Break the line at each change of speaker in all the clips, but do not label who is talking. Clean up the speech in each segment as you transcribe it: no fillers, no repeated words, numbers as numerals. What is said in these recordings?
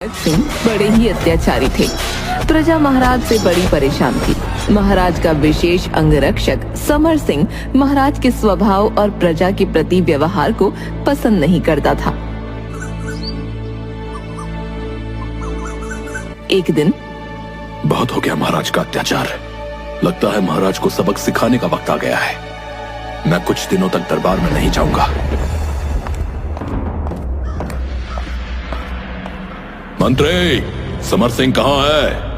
सिंह बड़े ही अत्याचारी थे। प्रजा महाराज से बड़ी परेशान थी। महाराज का विशेष अंगरक्षक समर सिंह महाराज के स्वभाव और प्रजा के प्रति व्यवहार को पसंद नहीं करता था। एक दिन,
बहुत हो गया महाराज का अत्याचार। लगता है महाराज को सबक सिखाने का वक्त आ गया है। मैं कुछ दिनों तक दरबार में नहीं जाऊंगा। मंत्री, समर सिंह कहाँ है?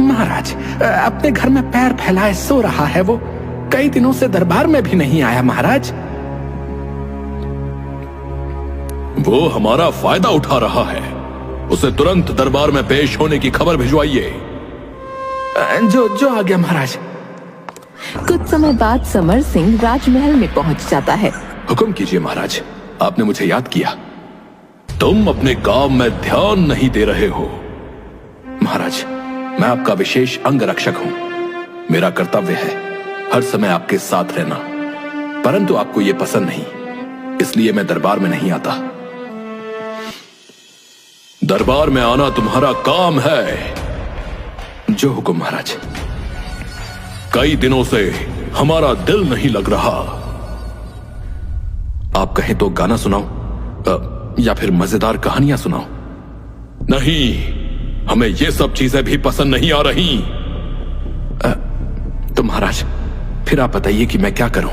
महाराज, अपने घर में पैर फैलाए सो रहा है। वो कई दिनों से दरबार में भी नहीं आया महाराज।
वो हमारा फायदा उठा रहा है। उसे तुरंत दरबार में पेश होने की खबर भिजवाइए।
जो आ गया महाराज।
कुछ समय बाद समर सिंह राजमहल में पहुंच जाता है।
हुक्म कीजिए महाराज, आपने मुझे याद किया। तुम अपने काम में ध्यान नहीं दे रहे हो। महाराज, मैं आपका विशेष अंगरक्षक हूं। मेरा कर्तव्य है हर समय आपके साथ रहना, परंतु आपको यह पसंद नहीं, इसलिए मैं दरबार में नहीं आता। दरबार में आना तुम्हारा काम है। जो हुक्म महाराज। कई दिनों से हमारा दिल नहीं लग रहा। आप कहें तो गाना सुनाऊं या फिर मजेदार कहानियां सुनाऊं? नहीं, हमें ये सब चीजें भी पसंद नहीं आ रही।
तो महाराज, फिर आप बताइए कि मैं क्या करूं?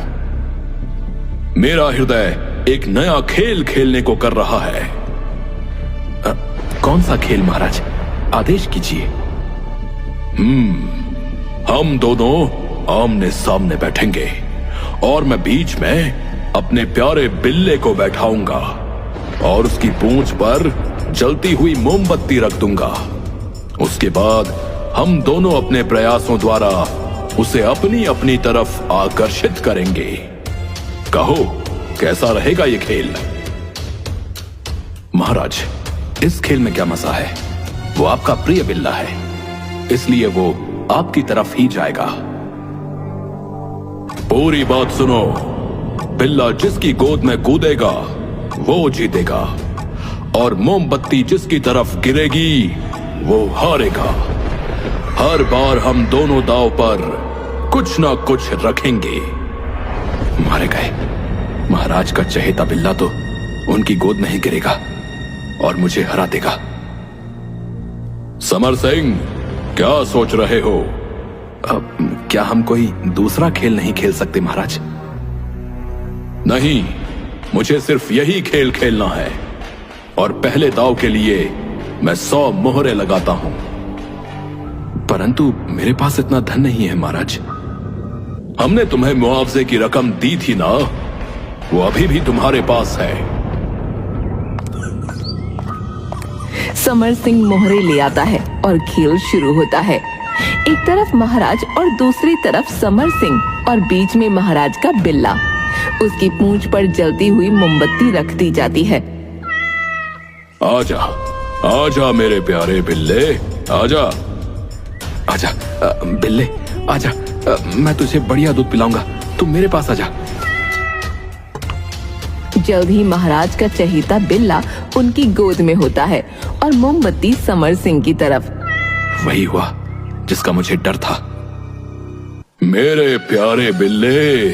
मेरा हृदय एक नया खेल खेलने को कर रहा है।
कौन सा खेल महाराज? आदेश कीजिए।
हम दोनों आमने सामने बैठेंगे और मैं बीच में अपने प्यारे बिल्ले को बैठाऊंगा और उसकी पूंछ पर जलती हुई मोमबत्ती रख दूंगा। उसके बाद हम दोनों अपने प्रयासों द्वारा उसे अपनी अपनी तरफ आकर्षित करेंगे। कहो, कैसा रहेगा ये खेल?
महाराज, इस खेल में क्या मजा है? वो आपका प्रिय बिल्ला है, इसलिए वो आपकी तरफ ही जाएगा।
पूरी बात सुनो। बिल्ला जिसकी गोद में कूदेगा वो जीतेगा और मोमबत्ती जिसकी तरफ गिरेगी वो हारेगा। हर बार हम दोनों दांव पर कुछ ना कुछ रखेंगे।
मारे गए। महाराज का चहेता बिल्ला तो उनकी गोद में ही गिरेगा और मुझे हरा देगा।
समर सिंह, क्या सोच रहे हो?
क्या हम कोई दूसरा खेल नहीं खेल सकते महाराज?
नहीं, मुझे सिर्फ यही खेल खेलना है और पहले दांव के लिए मैं 100 मोहरे लगाता हूं।
परंतु मेरे पास इतना धन नहीं है महाराज।
हमने तुम्हें मुआवजे की रकम दी थी ना, वो अभी भी तुम्हारे पास है।
समर सिंह मोहरे ले आता है और खेल शुरू होता है। एक तरफ महाराज और दूसरी तरफ समर सिंह और बीच में महाराज का बिल्ला। उसकी पूंछ पर जलती हुई मोमबत्ती रख दी जाती है।
आजा, आजा मेरे प्यारे बिल्ले, आजा।
आजा बिल्ले, आजा। मैं तुझे बढ़िया दूध पिलाऊंगा, तुम मेरे पास आजा।
जल्द ही महाराज का चहेता बिल्ला उनकी गोद में होता है और मोमबत्ती समर सिंह की तरफ।
वही हुआ जिसका मुझे डर था।
मेरे प्यारे बिल्ले,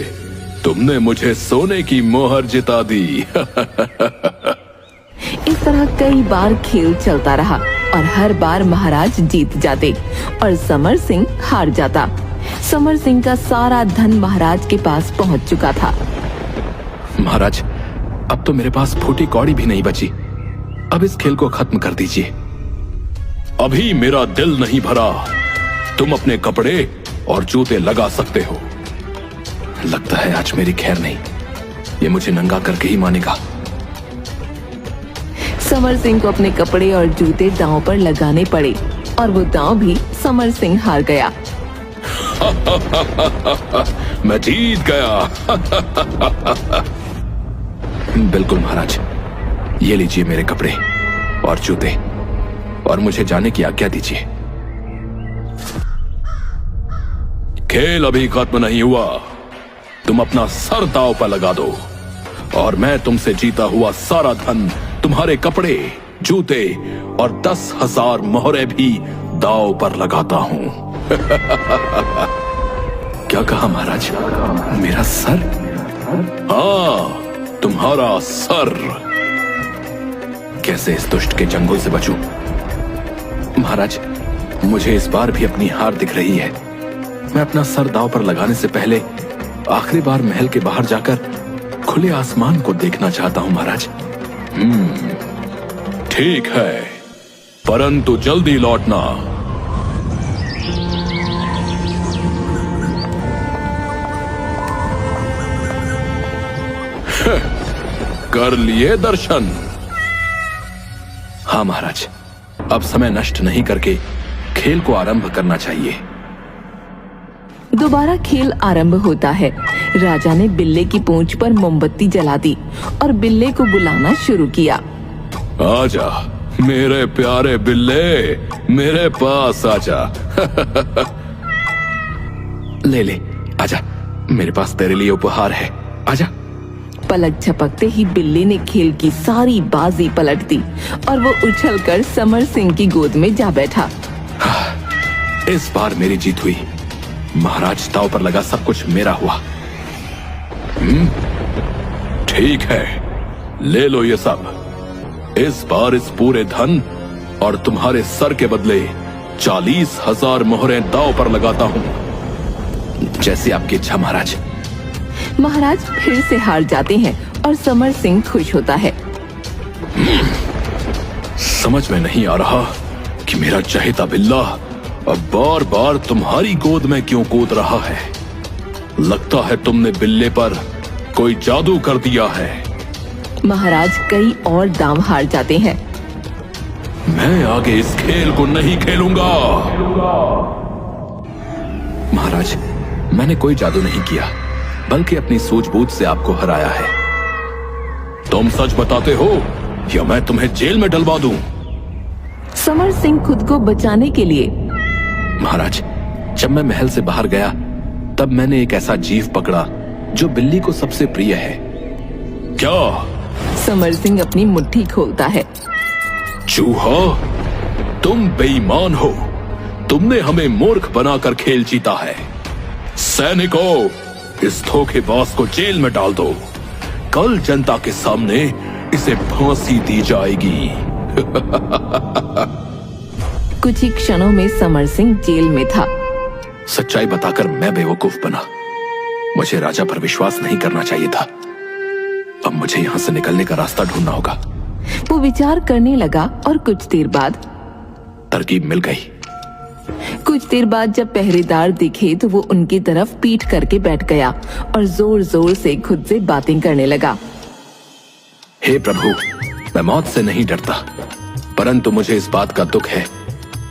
तुमने मुझे सोने की मोहर जिता दी।
इस तरह कई बार खेल चलता रहा और हर बार महाराज जीत जाते और समर सिंह हार जाता। समर सिंह का सारा धन महाराज के पास पहुंच चुका था।
महाराज, अब तो मेरे पास फूटी कौड़ी भी नहीं बची। अब इस खेल को खत्म कर दीजिए।
अभी मेरा दिल नहीं भरा। तुम अपने कपड़े और जूते लगा सकते हो।
लगता है आज मेरी खैर नहीं। ये मुझे नंगा करके ही मानेगा।
समर सिंह को अपने कपड़े और जूते दांव पर लगाने पड़े और वो दांव भी समर सिंह हार गया।
मैं जीत गया।
बिल्कुल महाराज, ये लीजिए मेरे कपड़े और जूते और मुझे जाने की आज्ञा दीजिए।
खेल अभी खत्म नहीं हुआ। तुम अपना सर दांव पर लगा दो और मैं तुमसे जीता हुआ सारा धन, तुम्हारे कपड़े जूते और 10,000 मोहरे भी दांव पर लगाता हूं।
क्या कहा महाराज? मेरा सर?
हाँ, तुम्हारा सर।
कैसे इस दुष्ट के चंगुल से बचूं? महाराज, मुझे इस बार भी अपनी हार दिख रही है। मैं अपना सर दांव पर लगाने से पहले आखिरी बार महल के बाहर जाकर खुले आसमान को देखना चाहता हूं महाराज।
ठीक है, परंतु जल्दी लौटना। कर लिए दर्शन?
हाँ महाराज, अब समय नष्ट नहीं करके खेल को आरंभ करना चाहिए।
दोबारा खेल आरंभ होता है। राजा ने बिल्ले की पूंछ पर मोमबत्ती जला दी और बिल्ले को बुलाना शुरू किया।
आजा मेरे प्यारे बिल्ले, मेरे पास आजा।
ले आजा, मेरे पास तेरे लिए उपहार है, आजा।
पलक झपकते ही बिल्ले ने खेल की सारी बाजी पलट दी और वो उछलकर समर सिंह की गोद में जा बैठा।
इस बार मेरी जीत हुई। महाराज, दांव पर लगा सब कुछ मेरा हुआ।
ठीक है, ले लो ये सब। इस बार इस पूरे धन और तुम्हारे सर के बदले 40,000 मोहरें दांव पर लगाता हूं।
जैसी आपकी इच्छा महाराज।
महाराज फिर से हार जाते हैं और समर सिंह खुश होता है।
समझ में नहीं आ रहा कि मेरा चहेता बिल्ला अब बार बार तुम्हारी गोद में क्यों कूद रहा है। लगता है तुमने बिल्ले पर कोई जादू कर दिया है।
महाराज कई और दांव हार जाते हैं।
मैं आगे इस खेल को नहीं खेलूंगा।
महाराज, मैंने कोई जादू नहीं किया, बल्कि अपनी सूझबूझ से आपको हराया है।
तुम सच बताते हो या मैं तुम्हें जेल में डलवा दूं?
समर सिंह खुद को बचाने के लिए।
महाराज, जब मैं महल से बाहर गया तब मैंने एक ऐसा जीव पकड़ा जो बिल्ली को सबसे प्रिय है।
क्या?
समर सिंह अपनी मुट्ठी खोलता है।
चूहा, तुम बेईमान हो। तुमने हमें मूर्ख बनाकर खेल जीता है। सैनिकों, इस धोखेबाज को जेल में डाल दो। कल जनता के सामने इसे फांसी दी जाएगी।
कुछ ही क्षणों में समर सिंह जेल में था।
सच्चाई बताकर मैं बेवकूफ बना। मुझे राजा पर विश्वास नहीं करना चाहिए था। अब मुझे यहाँ से निकलने का रास्ता ढूंढना होगा।
वो विचार करने लगा और कुछ देर बाद
तरकीब मिल गई।
कुछ देर बाद जब पहरेदार दिखे तो वो उनकी तरफ पीठ करके बैठ गया और जोर जोर से खुद से बातें करने लगा।
हे प्रभु, मैं मौत से नहीं डरता, परंतु मुझे इस बात का दुख है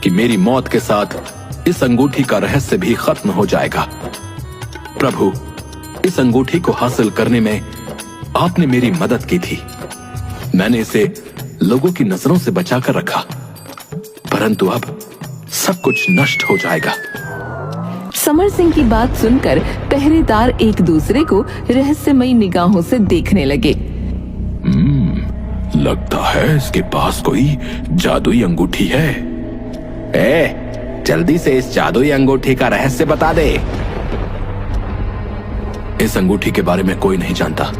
कि मेरी मौत के साथ इस अंगूठी का रहस्य भी खत्म हो जाएगा। प्रभु, इस अंगूठी को हासिल करने में आपने मेरी मदद की थी। मैंने इसे लोगों की नजरों से बचाकर रखा, परंतु अब सब कुछ नष्ट हो जाएगा।
समर सिंह की बात सुनकर पहरेदार एक दूसरे को रहस्यमयी निगाहों से देखने लगे।
लगता है इसके पास कोई जादुई अंगूठी है।
जल्दी से इस जादुई अंगूठी का रहस्य बता दे। इस अंगूठी के बारे में कोई नहीं जानता।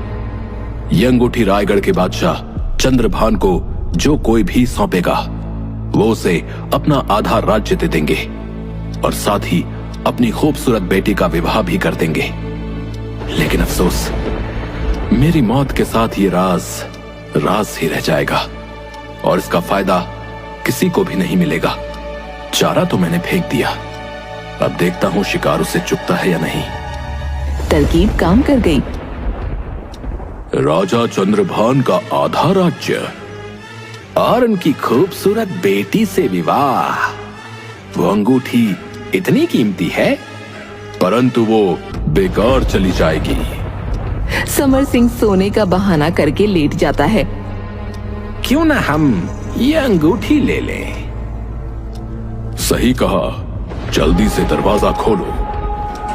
यह अंगूठी रायगढ़ के बादशाह चंद्रभान को जो कोई भी सौंपेगा वो उसे अपना आधा राज्य दे देंगे और साथ ही अपनी खूबसूरत बेटी का विवाह भी कर देंगे। लेकिन अफसोस, मेरी मौत के साथ ये राज ही रह जाएगा और इसका फायदा किसी को भी नहीं मिलेगा। चारा तो मैंने फेंक दिया, अब देखता हूं शिकार उसे चुकता है या नहीं।
तरकीब काम कर गई।
राजा चंद्रभान का आधा राज्य
और उनकी खूबसूरत बेटी से विवाह। वो अंगूठी इतनी कीमती है,
परंतु वो बेकार चली जाएगी।
समर सिंह सोने का बहाना करके लेट जाता है।
क्यों ना हम ये अंगूठी ले लें?
सही कहा, जल्दी से दरवाजा खोलो।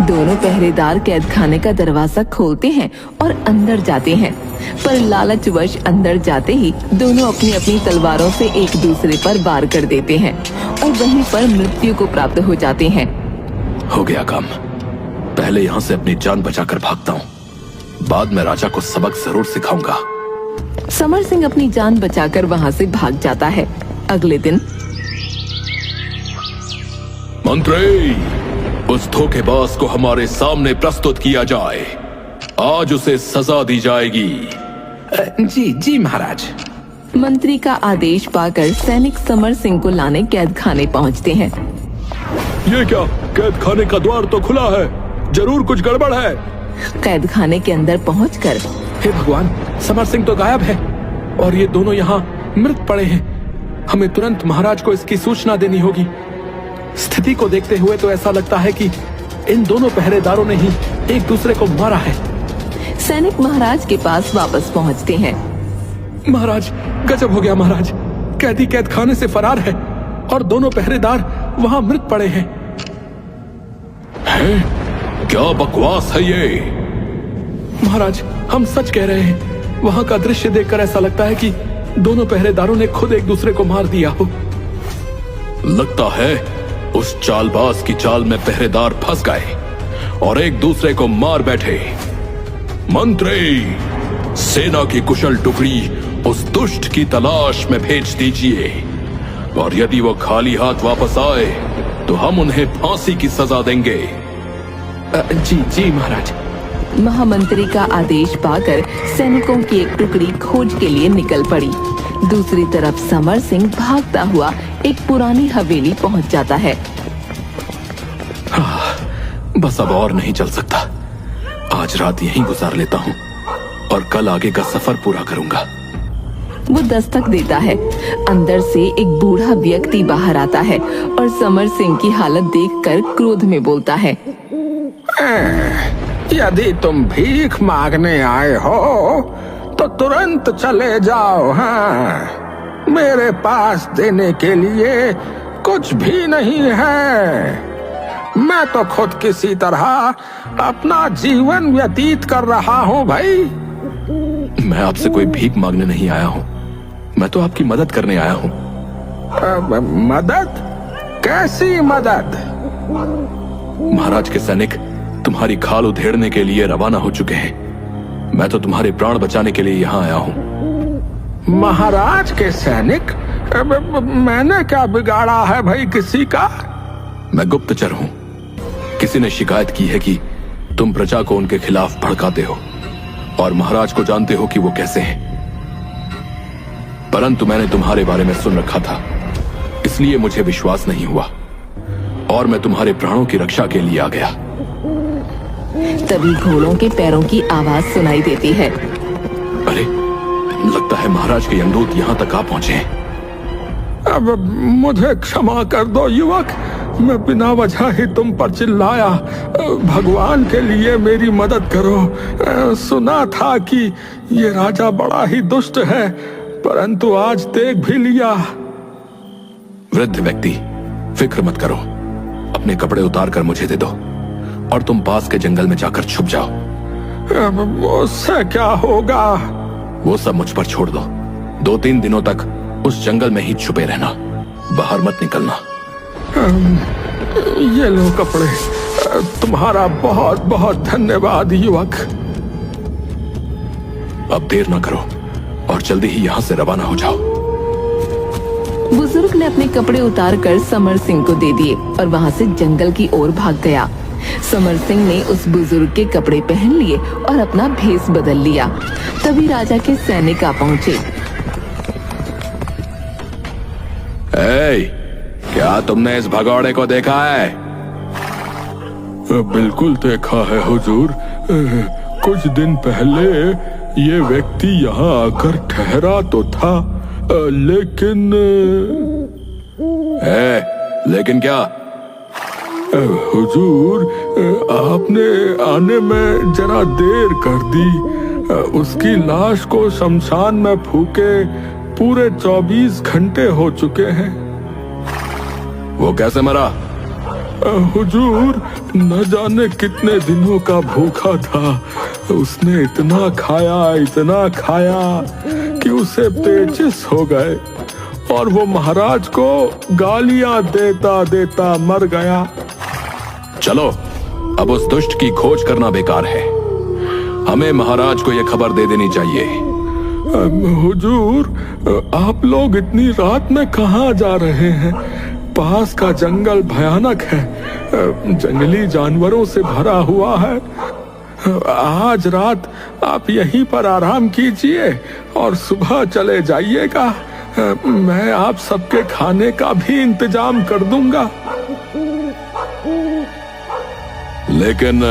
दोनों पहरेदार कैद खाने का दरवाजा खोलते हैं और अंदर जाते हैं। पर लालचवश अंदर जाते ही दोनों अपनी अपनी तलवारों से एक दूसरे पर वार कर देते हैं और वहीं पर मृत्यु को प्राप्त हो जाते हैं।
हो गया काम। पहले यहाँ से अपनी जान बचाकर भागता हूँ, बाद में राजा को सबक जरूर सिखाऊंगा।
समर सिंह अपनी जान बचाकर वहाँ से भाग जाता है। अगले दिन
मंत्री, उस धोखेबाज को हमारे सामने प्रस्तुत किया जाए। आज उसे सजा दी जाएगी।
जी जी महाराज।
मंत्री का आदेश पाकर सैनिक समर सिंह को लाने कैद खाने पहुँचते हैं।
ये क्या, कैद खाने का द्वार तो खुला है, जरूर कुछ गड़बड़ है।
कैद खाने के अंदर पहुंचकर
हे भगवान, समर सिंह तो गायब है और ये दोनों यहाँ मृत पड़े हैं। हमें तुरंत महाराज को इसकी सूचना देनी होगी। स्थिति को देखते हुए तो ऐसा लगता है कि इन दोनों पहरेदारों ने ही एक दूसरे को मारा है।
सैनिक महाराज के पास वापस पहुंचते हैं।
महाराज, गजब हो गया महाराज, कैदी कैद खाने से फरार है और दोनों पहरेदार वहाँ मृत पड़े हैं।
क्या बकवास है ये?
महाराज, हम सच कह रहे हैं। वहाँ का दृश्य देखकर ऐसा लगता है कि दोनों पहरेदारों ने खुद एक दूसरे को मार दिया हो।
लगता है उस चालबाज की चाल में पहरेदार फंस गए और एक दूसरे को मार बैठे। मंत्री, सेना की कुशल टुकड़ी उस दुष्ट की तलाश में भेज दीजिए और यदि वो खाली हाथ वापस आए तो हम उन्हें फांसी की सजा देंगे।
जी जी महाराज।
महामंत्री का आदेश पाकर सैनिकों की एक टुकड़ी खोज के लिए निकल पड़ी। दूसरी तरफ समर सिंह भागता हुआ एक पुरानी हवेली पहुंच जाता है।
बस अब और नहीं चल सकता। आज रात यहीं गुजार लेता हूँ और कल आगे का सफर पूरा करूंगा।
वो दस्तक देता है। अंदर से एक बूढ़ा व्यक्ति बाहर आता है और समर सिंह की हालत देखकर क्रोध में बोलता है।
यदि तुम भीख मांगने आए हो तो तुरंत चले जाओ। हाँ, मेरे पास देने के लिए कुछ भी नहीं है। मैं तो खुद किसी तरह अपना जीवन व्यतीत कर रहा हूँ भाई।
मैं आपसे कोई भीख मांगने नहीं आया हूँ, मैं तो आपकी मदद करने आया हूँ।
मदद? कैसी मदद?
महाराज के सैनिक तुम्हारी खाल उधेड़ने के लिए रवाना हो चुके हैं। मैं तो तुम्हारे प्राण बचाने के लिए यहाँ आया हूँ।
महाराज के सैनिक? मैंने क्या बिगाड़ा है भाई किसी का?
मैं गुप्तचर हूँ। किसी ने शिकायत की है कि तुम प्रजा को उनके खिलाफ भड़काते हो और महाराज को जानते हो कि वो कैसे हैं। परंतु मैंने तुम्हारे बारे में सुन रखा था, इसलिए मुझे विश्वास नहीं हुआ और मैं तुम्हारे प्राणों की रक्षा के लिए आ गया।
तभी घोड़ों के पैरों की आवाज सुनाई देती है।
अरे, लगता है महाराज के यमदूत यहाँ तक आ पहुंचे हैं।
अब मुझे क्षमा कर दो युवक, मैं बिना वजह ही तुम पर चिल्लाया। भगवान के लिए मेरी मदद करो। सुना था कि ये राजा बड़ा ही दुष्ट है, परंतु आज देख भी लिया।
वृद्ध व्यक्ति, फिक्र मत करो। अपने कपड़े उतार कर मुझे दे दो और तुम पास के जंगल में जाकर छुप जाओ।
उससे क्या होगा?
वो सब मुझ पर छोड़ दो। 2-3 दिनों तक उस जंगल में ही छुपे रहना, बाहर मत निकलना।
ये लो कपड़े। तुम्हारा बहुत बहुत धन्यवाद युवक।
अब देर ना करो और जल्दी ही यहाँ से रवाना हो जाओ।
बुजुर्ग ने अपने कपड़े उतारकर समर सिंह को दे दिए और वहाँ से जंगल की ओर भाग गया। समर सिंह ने उस बुजुर्ग के कपड़े पहन लिए और अपना भेष बदल लिया। तभी राजा के सैनिक आ पहुँचे।
क्या तुमने इस भगौड़े को देखा है?
बिल्कुल देखा है हुजूर। कुछ दिन पहले ये व्यक्ति यहाँ आकर ठहरा तो था, लेकिन
लेकिन क्या?
हुजूर, आपने आने में जरा देर कर दी। उसकी लाश को शमशान में फूके पूरे 24 घंटे हो चुके हैं।
वो कैसे मरा?
हुजूर, न जाने कितने दिनों का भूखा था। उसने इतना खाया कि उसे पेचिश हो गए और वो महाराज को गालियां देता देता मर गया।
चलो, अब उस दुष्ट की खोज करना बेकार है। हमें महाराज को यह खबर दे देनी चाहिए।
हुजूर, आप लोग इतनी रात में कहाँ जा रहे हैं? पास का जंगल भयानक है, जंगली जानवरों से भरा हुआ है। आज रात आप यहीं पर आराम कीजिए और सुबह चले जाइएगा। मैं आप सबके खाने का भी इंतजाम कर दूंगा।
लेकिन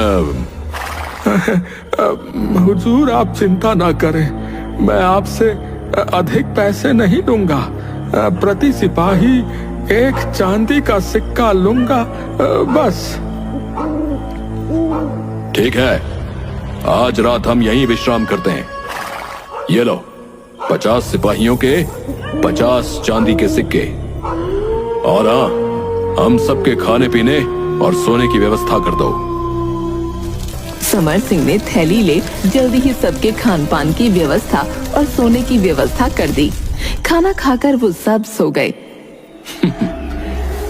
हुजूर, आप चिंता ना करें, मैं आपसे अधिक पैसे नहीं लूंगा। प्रति सिपाही 1 चांदी का सिक्का लूंगा, बस।
ठीक है, आज रात हम यहीं विश्राम करते हैं। ये लो, 50 सिपाहियों के 50 चांदी के सिक्के। और हाँ, हम सबके खाने पीने और सोने की व्यवस्था कर दो।
समर सिंह ने थैली ले जल्दी ही सबके खान पान की व्यवस्था और सोने की व्यवस्था कर दी। खाना खाकर वो सब सो गए।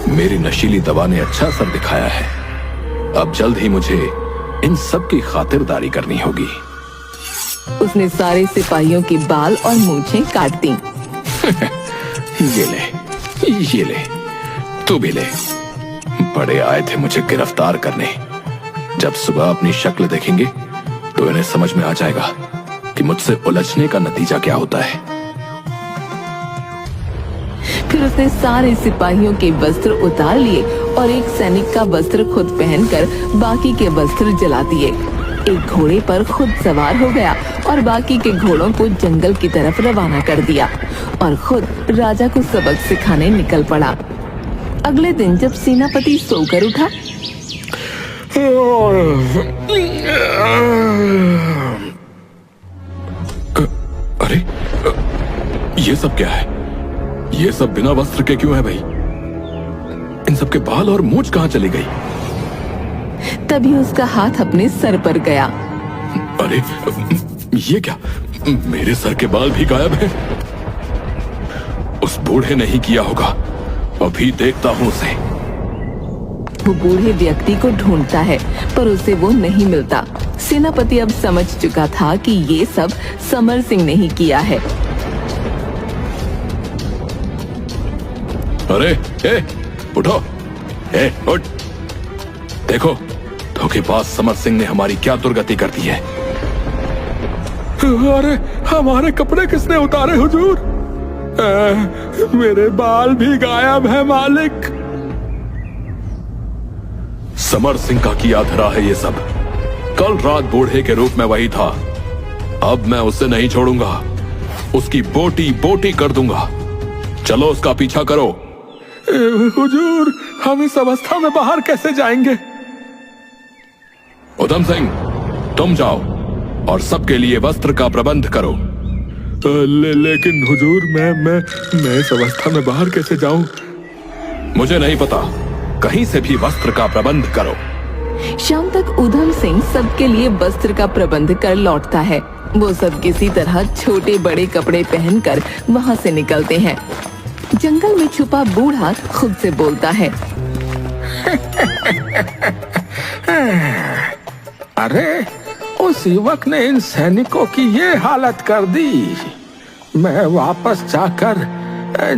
मेरी नशीली दवा ने अच्छा असर दिखाया है। अब जल्द ही मुझे इन सब की खातिरदारी करनी होगी।
उसने सारे सिपाहियों के बाल और मूंछें काट दी।
ये ले, तू भी ले। बड़े आए थे मुझे गिरफ्तार करने। जब सुबह अपनी शक्ल देखेंगे तो इन्हें समझ में आ जाएगा कि मुझसे उलझने का नतीजा क्या होता है।
फिर उसने सारे सिपाहियों के वस्त्र उतार लिए और एक सैनिक का वस्त्र खुद पहनकर बाकी के वस्त्र जला दिए। एक घोड़े पर खुद सवार हो गया और बाकी के घोड़ों को जंगल की तरफ रवाना कर दिया और खुद राजा को सबक सिखाने निकल पड़ा। अगले दिन जब सेनापति सोकर उठा,
अरे, ये सब क्या है? ये सब बिना वस्त्र के क्यों है भाई? इन सब के बाल और मूंछ कहाँ चली गई?
तभी उसका हाथ अपने सर पर गया।
अरे, ये क्या? मेरे सर के बाल भी गायब हैं। उस बूढ़े ने ही किया होगा। अभी देखता हूं उसे।
वो बूढ़े व्यक्ति को ढूंढता है पर उसे वो नहीं मिलता। सेनापति अब समझ चुका था कि ये सब समर सिंह ने ही किया है।
अरे, उठो, उठ। देखो, धोखेबाज समर सिंह ने हमारी क्या दुर्गति कर दी है।
अरे, हमारे कपड़े किसने उतारे हुजूर? मेरे बाल भी गायब है मालिक।
समर सिंह का किया धरा है ये सब। कल रात बूढ़े के रूप में वही था। अब मैं उसे नहीं छोड़ूंगा। उसकी बोटी बोटी कर दूंगा। चलो, उसका पीछा करो।
हुजूर, हम इस अवस्था में बाहर कैसे जाएंगे?
उधम सिंह, तुम जाओ और सबके लिए वस्त्र का प्रबंध करो।
लेकिन हुजूर, मैं इस अवस्था में बाहर कैसे जाऊं?
मुझे नहीं पता। कहीं से भी वस्त्र का प्रबंध करो।
शाम तक उधम सिंह सबके लिए वस्त्र का प्रबंध कर लौटता है। वो सब किसी तरह छोटे बड़े कपड़े पहनकर वहाँ से निकलते हैं। जंगल में छुपा बूढ़ा खुद से बोलता है,
अरे, उस युवक ने इन सैनिकों की ये हालत कर दी। मैं वापस जाकर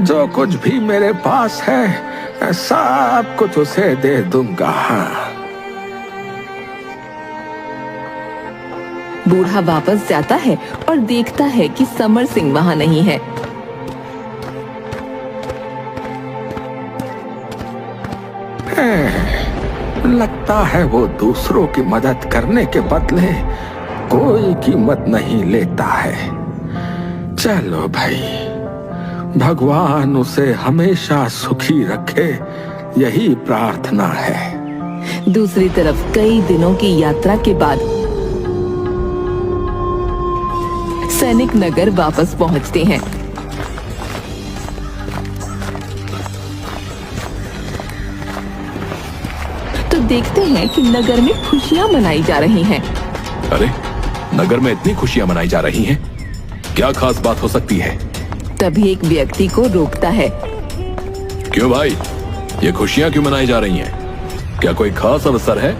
जो कुछ भी मेरे पास है सब कुछ उसे दे दूंगा।
बूढ़ा वापस जाता है और देखता है कि समर सिंह वहाँ नहीं है।
लगता है वो दूसरों की मदद करने के बदले कोई कीमत नहीं लेता है। चलो भाई, भगवान उसे हमेशा सुखी रखे, यही प्रार्थना है।
दूसरी तरफ कई दिनों की यात्रा के बाद सैनिक नगर वापस पहुंचते हैं। देखते हैं कि नगर में खुशियां मनाई जा रही हैं।
अरे, नगर में इतनी खुशियां मनाई जा रही हैं, क्या खास बात हो सकती है?
तभी एक व्यक्ति को रोकता है।
क्यों भाई, ये खुशियां क्यों मनाई जा रही हैं? क्या कोई खास अवसर है?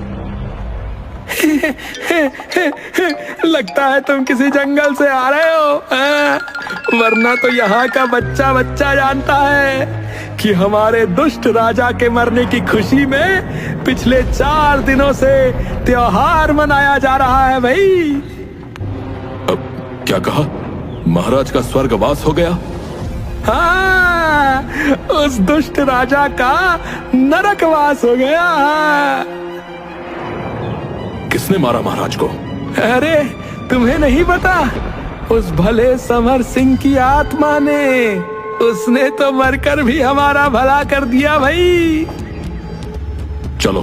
लगता है तुम किसी जंगल से आ रहे हो, वरना तो यहाँ का बच्चा बच्चा जानता है कि हमारे दुष्ट राजा के मरने की खुशी में पिछले 4 दिनों से त्योहार मनाया जा रहा है भाई।
अब क्या कहा? महाराज का स्वर्गवास हो गया?
हाँ, उस दुष्ट राजा का नरकवास हो गया।
किसने मारा महाराज को?
अरे, तुम्हें नहीं पता? उस भले समर सिंह की आत्मा ने, उसने तो मरकर भी हमारा भला कर दिया भाई।
चलो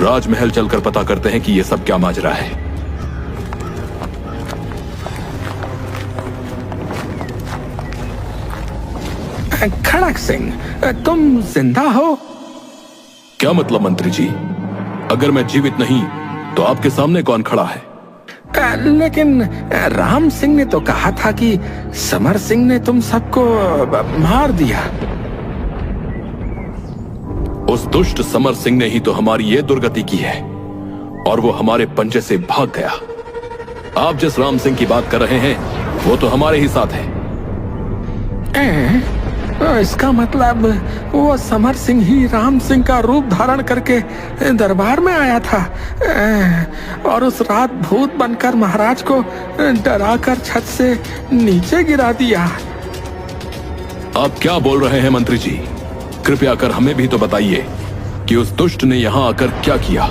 राजमहल चलकर पता करते हैं कि ये सब क्या माजरा है।
खड़क सिंह, तुम जिंदा हो?
क्या मतलब मंत्री जी? अगर मैं जीवित नहीं तो आपके सामने कौन खड़ा है?
लेकिन राम सिंह ने तो कहा था कि समर सिंह ने तुम सबको मार दिया।
उस दुष्ट समर सिंह ने ही तो हमारी ये दुर्गति की है, और वो हमारे पंजे से भाग गया। आप जिस राम सिंह की बात कर रहे हैं वो तो हमारे ही साथ है।
इसका मतलब वो समर सिंह ही राम सिंह का रूप धारण करके दरबार में आया था, और उस रात भूत बनकर महाराज को डराकर छत से नीचे गिरा दिया।
आप क्या बोल रहे हैं मंत्री जी? कृपया कर हमें भी तो बताइए कि उस दुष्ट ने यहाँ आकर क्या किया,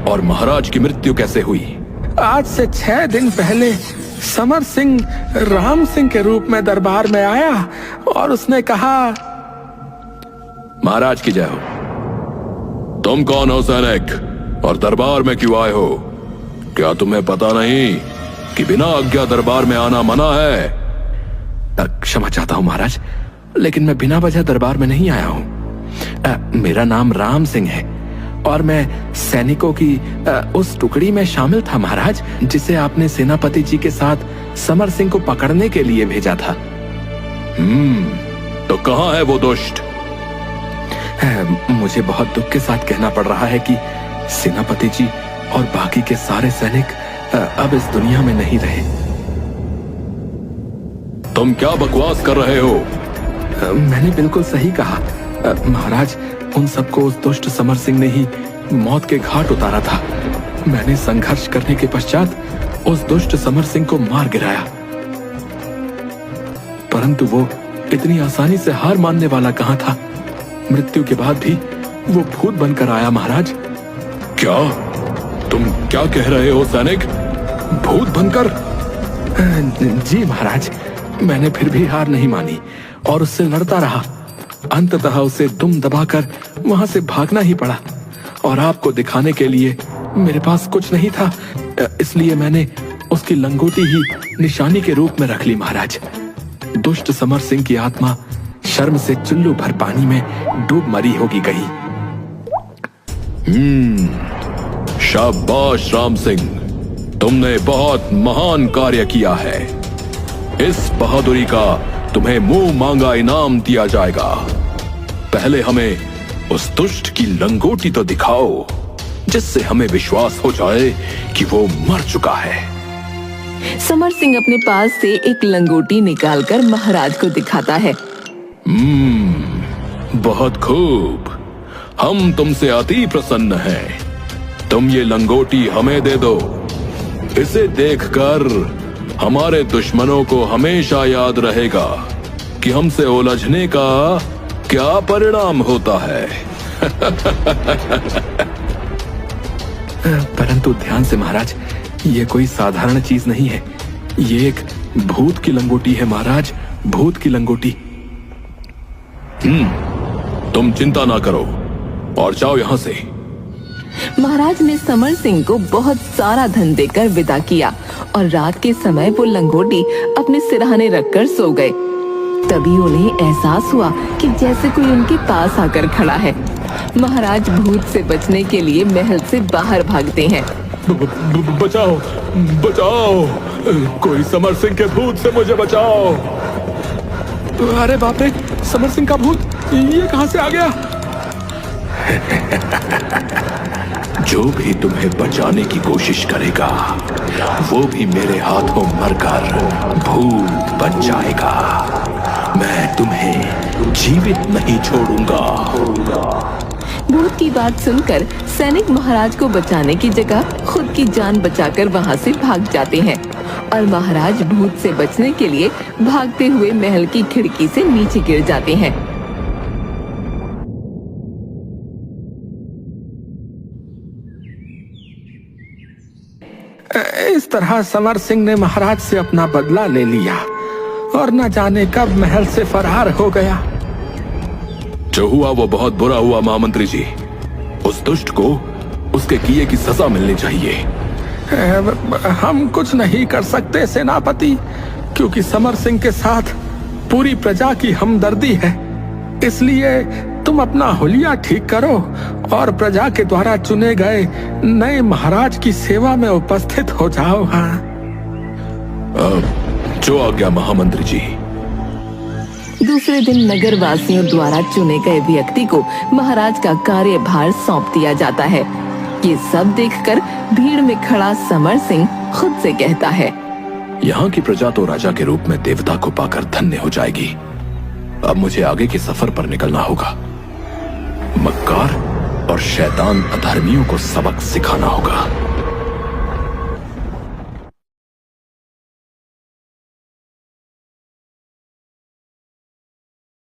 और महाराज की मृत्यु कैसे हुई?
आज से 6 दिन पहले समर सिंह राम सिंह के रूप में दरबार में आया और उसने कहा,
महाराज की जय हो। तुम कौन हो सैनिक, और दरबार में क्यों आए हो? क्या तुम्हें पता नहीं कि बिना आज्ञा दरबार में आना मना है?
क्षमा चाहता हूँ महाराज, लेकिन मैं बिना वजह दरबार में नहीं आया हूँ। मेरा नाम राम सिंह है और मैं सैनिकों की उस टुकड़ी में शामिल था महाराज, जिसे आपने सेनापति जी के साथ समर सिंह को पकड़ने के लिए भेजा था।
तो कहाँ है वो दुष्ट?
मुझे बहुत दुख के साथ कहना पड़ रहा है कि सेनापति जी और बाकी के सारे सैनिक अब इस दुनिया में नहीं रहे।
तुम क्या बकवास कर रहे हो?
मैंने बिल्कुल सही कहा महाराज। उन सबको उस दुष्ट समर सिंह ने ही मौत के घाट उतारा था। मैंने संघर्ष करने के पश्चात उस दुष्ट समर सिंह को मार गिराया, परंतु वो इतनी आसानी से हार मानने वाला कहाँ था। मृत्यु के बाद भी वो भूत बनकर आया महाराज।
क्या तुम क्या कह रहे हो सैनिक? भूत बनकर?
जी महाराज, मैंने फिर भी हार नहीं मानी और उससे लड़ता रहा। अंततः उसे दुम दबाकर वहां से भागना ही पड़ा, और आपको दिखाने के लिए मेरे पास कुछ नहीं था, इसलिए मैंने उसकी लंगोटी ही निशानी के रूप में रख ली महाराज। दुष्ट समर सिंह की आत्मा शर्म से चुल्लू भर पानी में डूब मरी होगी कहीं।
शाबाश राम सिंह, तुमने बहुत महान कार्य किया है। इस बहादुरी का तुम्हें मुंह मांगा इनाम दिया जाएगा। पहले हमें उस दुष्ट की लंगोटी तो दिखाओ, जिससे हमें विश्वास हो जाए कि वो मर चुका है।
समर सिंह अपने पास से एक लंगोटी निकालकर महाराज को दिखाता है।
बहुत खूब, हम तुमसे अति प्रसन्न हैं। तुम ये लंगोटी हमें दे दो। इसे देखकर हमारे दुश्मनों को हमेशा याद रहेगा कि हमसे उलझने का क्या परिणाम होता है।
परंतु ध्यान से महाराज, ये कोई साधारण चीज नहीं है। ये एक भूत की लंगोटी है महाराज, भूत की लंगोटी।
तुम चिंता ना करो और जाओ यहां से।
महाराज ने समर सिंह को बहुत सारा धन देकर विदा किया और रात के समय वो लंगोटी अपने सिरहाने रखकर सो गए। तभी उन्हें एहसास हुआ कि जैसे कोई उनके पास आकर खड़ा है। महाराज भूत से बचने के लिए महल से बाहर भागते हैं।
बचाओ बचाओ, कोई समर सिंह के भूत से मुझे बचाओ। अरे बाप रे, समर सिंह का भूत ये कहां से आ गया?
जो भी तुम्हें बचाने की कोशिश करेगा वो भी मेरे हाथों मरकर भूत बन जाएगा। मैं तुम्हें जीवित नहीं छोड़ूंगा।
भूत की बात सुनकर सैनिक महाराज को बचाने की जगह खुद की जान बचाकर वहां से भाग जाते हैं और महाराज भूत से बचने के लिए भागते हुए महल की खिड़की से नीचे गिर जाते हैं।
इस तरह समर सिंह ने महाराज से अपना बदला ले लिया और न जाने कब महल से फरार हो गया।
जो हुआ वो बहुत बुरा हुआ महामंत्री जी। उस दुष्ट को उसके किए की सजा मिलनी चाहिए।
हम कुछ नहीं कर सकते सेनापति, क्योंकि समर सिंह के साथ पूरी प्रजा की हमदर्दी है। इसलिए तुम अपना हुलिया ठीक करो और प्रजा के द्वारा चुने गए नए महाराज की सेवा में उपस्थित हो जाओ। हाँ,
जो आज्ञा महामंत्री जी।
दूसरे दिन नगर वासियों द्वारा चुने गए व्यक्ति को महाराज का कार्यभार सौंप दिया जाता है। ये सब देखकर भीड़ में खड़ा समर सिंह खुद से कहता है,
यहाँ की प्रजा तो राजा के रूप में देवता को पाकर धन्य हो जाएगी। अब मुझे आगे के सफर पर निकलना होगा। मक्कार और शैतान अधर्मियों को सबक सिखाना होगा।